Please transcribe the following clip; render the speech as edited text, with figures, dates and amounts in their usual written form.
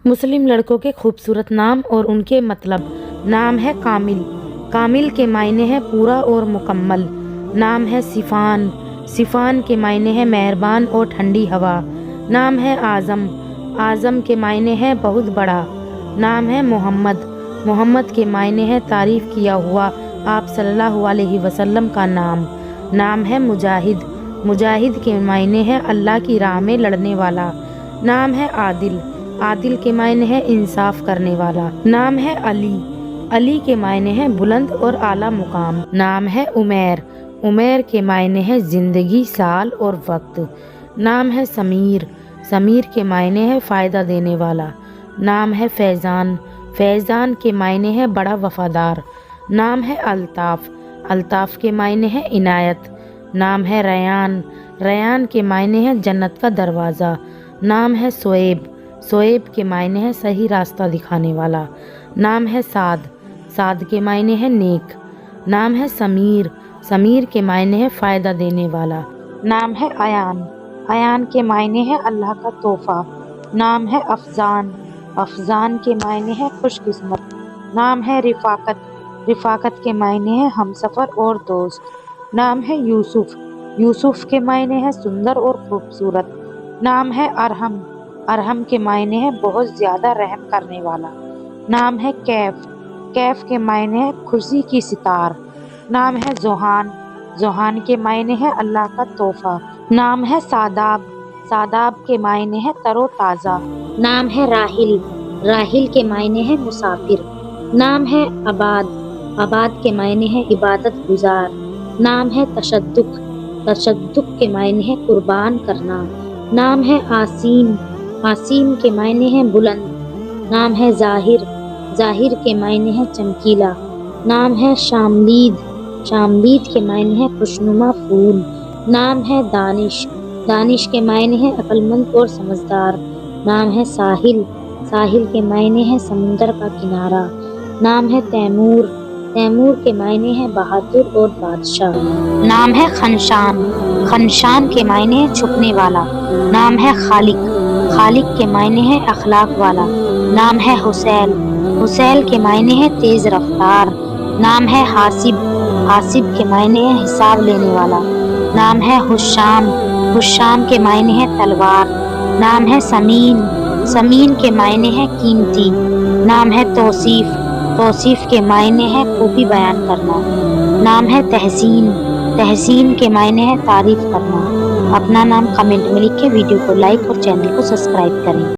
مسلم لڑکوں کے خوبصورت نام اور ان کے مطلب۔ نام ہے کامل، کامل کے معنی ہے پورا اور مکمل۔ نام ہے صفان، صفان کے معنی ہے مہربان اور ٹھنڈی ہوا۔ نام ہے اعظم، اعظم کے معنی ہے بہت بڑا۔ نام ہے محمد، محمد کے معنی ہے تعریف کیا ہوا آپ صلی اللہ علیہ وسلم کا نام۔ نام ہے مجاہد، مجاہد کے معنی ہے اللہ کی راہ میں لڑنے والا۔ نام ہے عادل، عادل کے معنی ہے انصاف کرنے والا۔ نام ہے علی، علی کے معنی ہے بلند اور اعلیٰ مقام۔ نام ہے عمیر، عمیر کے معنی ہے زندگی، سال اور وقت۔ نام ہے سمیر، سمیر کے معنی ہے فائدہ دینے والا۔ نام ہے فیضان، فیضان کے معنی ہے بڑا وفادار۔ نام ہے الطاف، الطاف کے معنی ہے عنایت۔ نام ہے ریان، ریان کے معنی ہے جنت کا دروازہ۔ نام ہے صہیب، صہیب کے معنی ہے صحیح راستہ دکھانے والا۔ نام ہے سعد، سعد کے معنی ہے نیک۔ نام ہے سمیر، سمیر کے معنی ہے فائدہ دینے والا۔ نام ہے ایان، ایان کے معنی ہے اللہ کا تحفہ۔ نام ہے افضان، افضان کے معنی ہے خوش قسمت۔ نام ہے رفاقت، رفاقت کے معنی ہے ہمسفر اور دوست۔ نام ہے یوسف، یوسف کے معنی ہے سندر اور خوبصورت۔ نام ہے ارحم، ارحم کے معنی ہے بہت زیادہ رحم کرنے والا۔ نام ہے کیف، کیف کے معنی ہے خوشی کی ستار۔ نام ہے ذوحان، ذوحان کے معنی ہے اللہ کا تحفہ۔ نام ہے ساداب، ساداب کے معنی ہے تر و تازہ۔ نام ہے راحل، راحل کے معنی ہے مسافر۔ نام ہے عباد، عباد کے معنی ہے عبادت گزار۔ نام ہے تشدق، تشدق کے معنی ہے قربان کرنا۔ نام ہے آسیم، آسیم کے معنی ہے بلند۔ نام ہے ظاہر، ظاہر کے معنی ہے چمکیلا۔ نام ہے شاملید، شاملید کے معنی ہے خوشنما پھول۔ نام ہے دانش، دانش کے معنی ہے عقلمند اور سمجھدار۔ نام ہے ساحل، ساحل کے معنی ہے سمندر کا کنارہ۔ نام ہے تیمور، تیمور کے معنی ہے بہادر اور بادشاہ۔ نام ہے خنشان، خنشان کے معنی ہے چھپنے والا۔ نام ہے خالق، خالق کے معنی ہے اخلاق والا۔ نام ہے حسیل، حسیل کے معنی ہے تیز رفتار۔ نام ہے حاسب، حاسب کے معنی ہے حساب لینے والا۔ نام ہے حشام، حشام کے معنی ہے تلوار۔ نام ہے سمین، سمین کے معنی ہے قیمتی۔ نام ہے توصیف، توصیف کے معنی ہے خوبی بیان کرنا۔ نام ہے تحسین، تحسین کے معنی ہے تعریف کرنا۔ اپنا نام کمنٹ میں لکھ کے ویڈیو کو لائک اور چینل کو سبسکرائب کریں۔